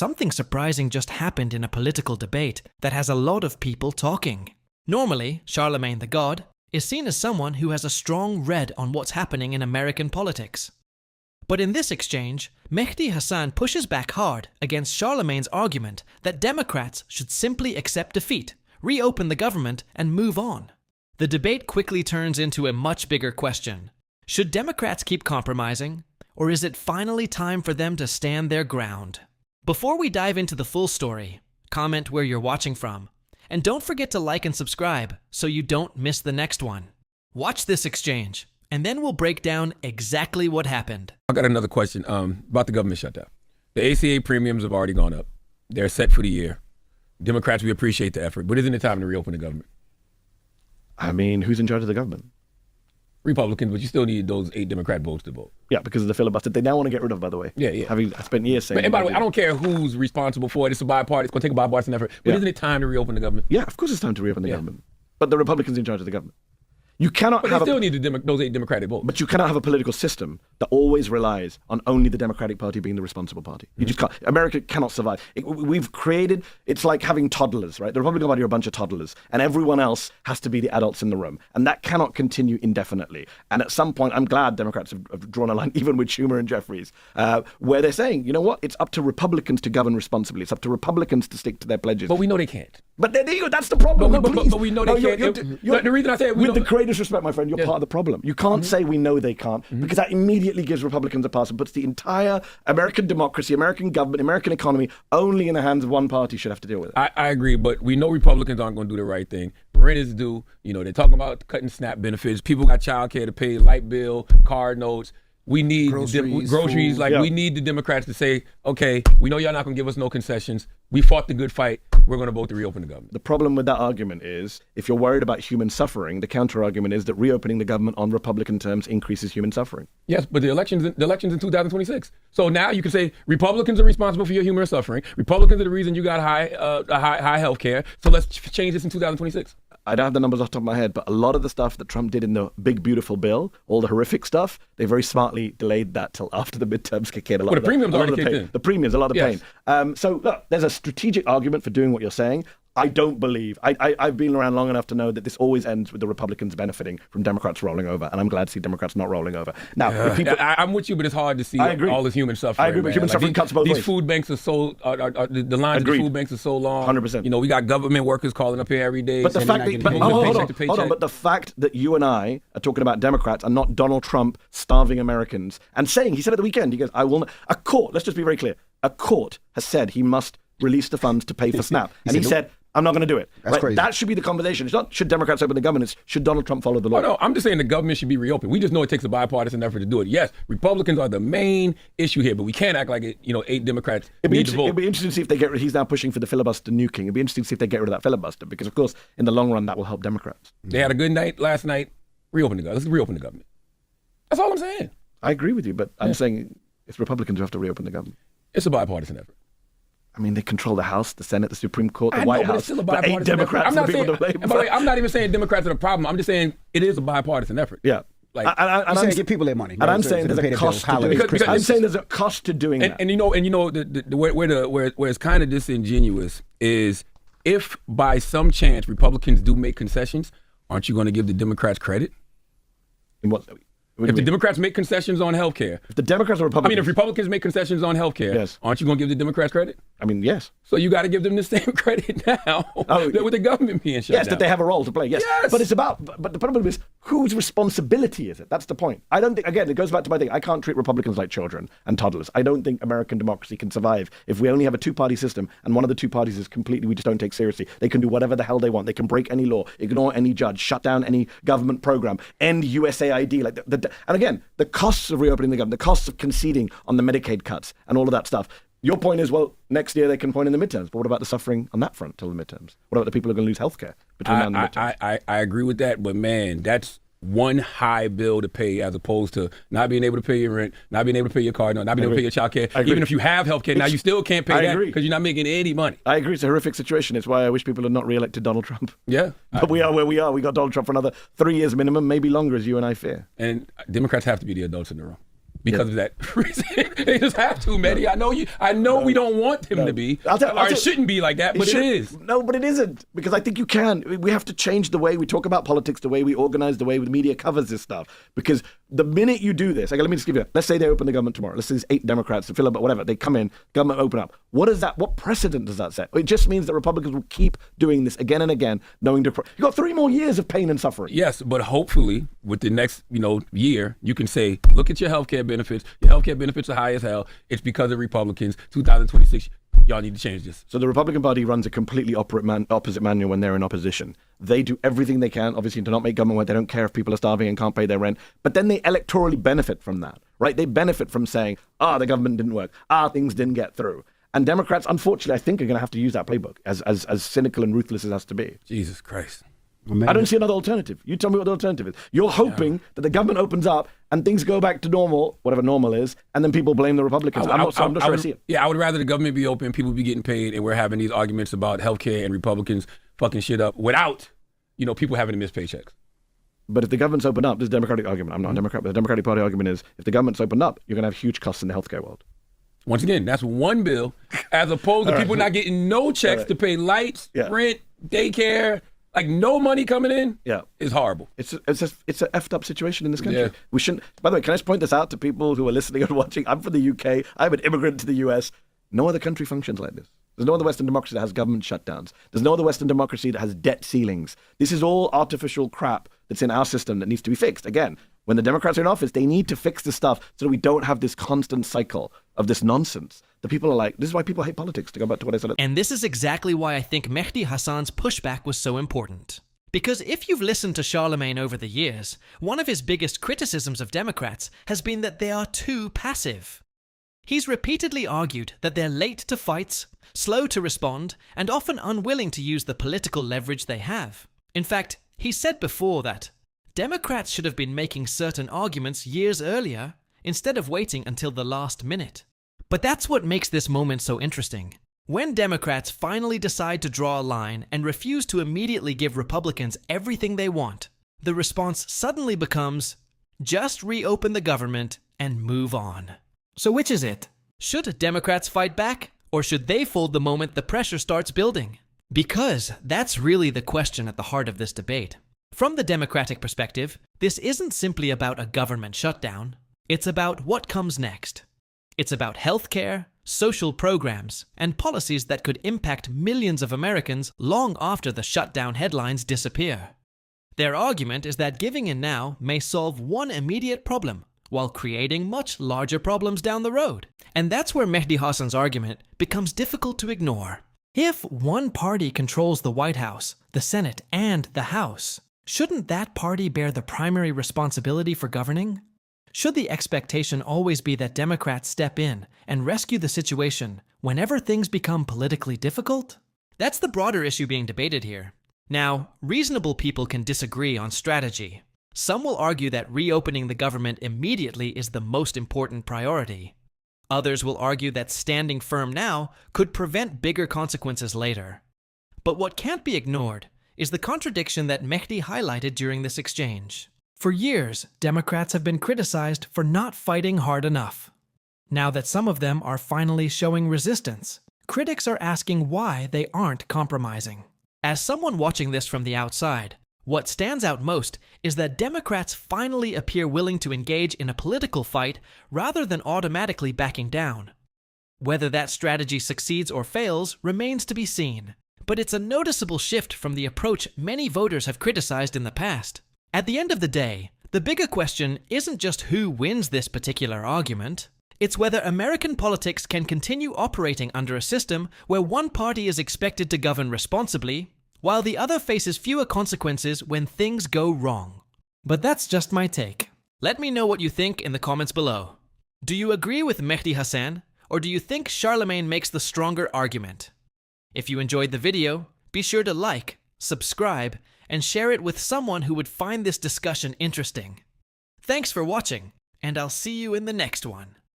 something surprising just happened in a political debate that has a lot of people talking. Normally, Charlamagne the God is seen as someone who has a strong read on what's happening in American politics. But in this exchange, Mehdi Hasan pushes back hard against Charlamagne's argument that Democrats should simply accept defeat, reopen the government, and move on. The debate quickly turns into a much bigger question. Should Democrats keep compromising, or is it finally time for them to stand their ground? Before we dive into the full story, comment where you're watching from, and don't forget to like and subscribe so you don't miss the next one. Watch this exchange, and then we'll break down exactly what happened. I got another question about the government shutdown. The ACA premiums have already gone up. They're set for the year. Democrats, we appreciate the effort, but isn't it time to reopen the government? I mean, who's in charge of the government? Republicans, but you still need those 8 Democrat votes to vote. Yeah, because of the filibuster. They now want to get rid of, by the way. Yeah. Having spent years saying... And by the way, I don't care who's responsible for it. It's a bipartisan. It's going to take a bipartisan effort. But isn't it time to reopen the government? Yeah, of course it's time to reopen the government. But the Republicans in charge of the government. You cannot but have they still need those 8 Democratic votes. But you cannot have a political system that always relies on only the Democratic Party being the responsible party. You just can't. America cannot survive. We've created, it's like having toddlers, right? The Republican Party are a bunch of toddlers, and everyone else has to be the adults in the room. And that cannot continue indefinitely. And at some point, I'm glad Democrats have drawn a line, even with Schumer and Jeffries, where they're saying, you know what? It's up to Republicans to govern responsibly. It's up to Republicans to stick to their pledges. But we know they can't. But that's the problem. But we know they can't. The reason I say it, with the greatest respect, my friend, you're part of the problem. You can't say we know they can't, because that immediately gives Republicans a pass and puts the entire American democracy, American government, American economy only in the hands of one party should have to deal with it. I agree, but we know Republicans aren't going to do the right thing. Rent is due. You know, they're talking about cutting SNAP benefits. People got child care to pay, light bill, car notes. We need groceries. We need the Democrats to say, okay, we know y'all not going to give us no concessions. We fought the good fight. We're going to vote to reopen the government. The problem with that argument is, if you're worried about human suffering, the counter argument is that reopening the government on Republican terms increases human suffering. Yes, but the election's in 2026. So now you can say Republicans are responsible for your human suffering. Republicans are the reason you got high health care. So let's change this in 2026. I don't have the numbers off the top of my head, but a lot of the stuff that Trump did in the big, beautiful bill, all the horrific stuff, they very smartly delayed that till after the midterms kick in. The premiums already kicked in. The premiums, a lot of pain. So look, there's a strategic argument for doing what you're saying. I don't believe, I've been around long enough to know that this always ends with the Republicans benefiting from Democrats rolling over, and I'm glad to see Democrats not rolling over. Now, I'm with you, but it's hard to see all this human suffering. I agree, but human suffering cuts both ways. These food banks are so, the lines of the food banks are so long. 100%. You know, we got government workers calling up here every day. But the fact but the fact that you and I are talking about Democrats and not Donald Trump starving Americans and saying, he said at the weekend, he goes, I will not, a court, let's just be very clear, a court has said he must release the funds to pay for SNAP. And he said, I'm not going to do it. That's crazy. That should be the conversation. It's not should Democrats open the government, it's should Donald Trump follow the law. No, I'm just saying the government should be reopened. We just know it takes a bipartisan effort to do it. Yes, Republicans are the main issue here, but we can't act like it, 8 Democrats need to vote. It'd be interesting to see if they get rid. He's now pushing for the filibuster nuking. It'd be interesting to see if they get rid of that filibuster, because of course, in the long run, that will help Democrats. They had a good night last night. Reopen the government. Let's reopen the government. That's all I'm saying. I agree with you, but I'm saying it's Republicans who have to reopen the government. It's a bipartisan effort. I mean, they control the House, the Senate, the Supreme Court, the White House. It's still a bipartisan 8 Democrats. I'm not saying, and by the way, I'm not even saying Democrats are the problem. I'm just saying it is a bipartisan effort. Yeah. I'm saying give people their money. And I'm saying there's a cost to doing it. I'm saying there's a cost to doing that. And where it's kind of disingenuous is if by some chance Republicans do make concessions, aren't you going to give the Democrats credit? In what? If the Democrats make concessions on health care. If the Democrats or Republicans. If Republicans make concessions on health care, aren't you going to give the Democrats credit? I mean, yes. So you got to give them the same credit now with the government being shut down. Yes, that they have a role to play. Yes. But it's about, but the problem is whose responsibility is it? That's the point. I don't think, again, it goes back to my thing. I can't treat Republicans like children and toddlers. I don't think American democracy can survive if we only have a 2-party system and one of the 2 parties is completely, we just don't take seriously. They can do whatever the hell they want. They can break any law, ignore any judge, shut down any government program, end USAID. And again, the costs of reopening the government, the costs of conceding on the Medicaid cuts and all of that stuff. Your point is, well, next year they can point in the midterms, but what about the suffering on that front till the midterms? What about the people who are going to lose health care between now and the midterms? I agree with that, but man, that's one high bill to pay as opposed to not being able to pay your rent, not being able to pay your car note, not being able to pay your child care. Even if you have health care, now you still can't pay that because you're not making any money. I agree. It's a horrific situation. It's why I wish people had not re-elected Donald Trump. Yeah. But we are where we are. We got Donald Trump for another 3 years minimum, maybe longer, as you and I fear. And Democrats have to be the adults in the room. because of that reason. They just have to, Mehdi. I know we don't want him to be, or it shouldn't be like that, but it is. No, but it isn't, because I think you can. We have to change the way we talk about politics, the way we organize, the way the media covers this stuff. Because the minute you do this, let me just give you, let's say they open the government tomorrow. Let's say there's 8 Democrats, whatever, they come in, government open up. What precedent does that set? It just means that Republicans will keep doing this again and again, knowing you've got 3 more years of pain and suffering. Yes, but hopefully with the next, year, you can say, look at your healthcare benefits. Your healthcare benefits are high as hell. It's because of Republicans. 2026, y'all need to change this. So the Republican Party runs a completely opposite manual when they're in opposition. They do everything they can, obviously, to not make government work. They don't care if people are starving and can't pay their rent. But then they electorally benefit from that, right? They benefit from saying, the government didn't work. Things didn't get through. And Democrats, unfortunately, I think are going to have to use that playbook, as cynical and ruthless as it has to be. Jesus Christ. I don't see another alternative. You tell me what the alternative is. You're hoping that the government opens up and things go back to normal, whatever normal is, and then people blame the Republicans. I'm not sure I see it. Yeah, I would rather the government be open, people be getting paid, and we're having these arguments about healthcare and Republicans fucking shit up without, people having to miss paychecks. But if the government's opened up, this is a Democratic argument. I'm not a Democrat, but the Democratic Party argument is if the government's opened up, you're going to have huge costs in the healthcare world. Once again, that's one bill, as opposed to people not getting no checks to pay lights, rent, daycare. Like no money coming in is horrible. It's an effed up situation in this country. Yeah. We shouldn't. By the way, can I just point this out to people who are listening and watching? I'm from the UK. I'm an immigrant to the US. No other country functions like this. There's no other Western democracy that has government shutdowns. There's no other Western democracy that has debt ceilings. This is all artificial crap that's in our system that needs to be fixed. Again, when the Democrats are in office, they need to fix this stuff so that we don't have this constant cycle of this nonsense. The people are like, this is why people hate politics, to go back to what I said. And this is exactly why I think Mehdi Hasan's pushback was so important. Because if you've listened to Charlamagne over the years, one of his biggest criticisms of Democrats has been that they are too passive. He's repeatedly argued that they're late to fights, slow to respond, and often unwilling to use the political leverage they have. In fact, he said before that Democrats should have been making certain arguments years earlier instead of waiting until the last minute. But that's what makes this moment so interesting. When Democrats finally decide to draw a line and refuse to immediately give Republicans everything they want, the response suddenly becomes, just reopen the government and move on. So which is it? Should Democrats fight back, or should they fold the moment the pressure starts building? Because that's really the question at the heart of this debate. From the Democratic perspective, this isn't simply about a government shutdown. It's about what comes next. It's about healthcare, social programs, and policies that could impact millions of Americans long after the shutdown headlines disappear. Their argument is that giving in now may solve one immediate problem, while creating much larger problems down the road. And that's where Mehdi Hasan's argument becomes difficult to ignore. If one party controls the White House, the Senate, and the House, shouldn't that party bear the primary responsibility for governing? Should the expectation always be that Democrats step in and rescue the situation whenever things become politically difficult? That's the broader issue being debated here. Now, reasonable people can disagree on strategy. Some will argue that reopening the government immediately is the most important priority. Others will argue that standing firm now could prevent bigger consequences later. But what can't be ignored is the contradiction that Mehdi highlighted during this exchange. For years, Democrats have been criticized for not fighting hard enough. Now that some of them are finally showing resistance, critics are asking why they aren't compromising. As someone watching this from the outside, what stands out most is that Democrats finally appear willing to engage in a political fight rather than automatically backing down. Whether that strategy succeeds or fails remains to be seen, but it's a noticeable shift from the approach many voters have criticized in the past. At the end of the day, the bigger question isn't just who wins this particular argument. It's whether American politics can continue operating under a system where one party is expected to govern responsibly, while the other faces fewer consequences when things go wrong. But that's just my take. Let me know what you think in the comments below. Do you agree with Mehdi Hasan, or do you think Charlamagne makes the stronger argument? If you enjoyed the video, be sure to like, subscribe, and share it with someone who would find this discussion interesting. Thanks for watching, and I'll see you in the next one.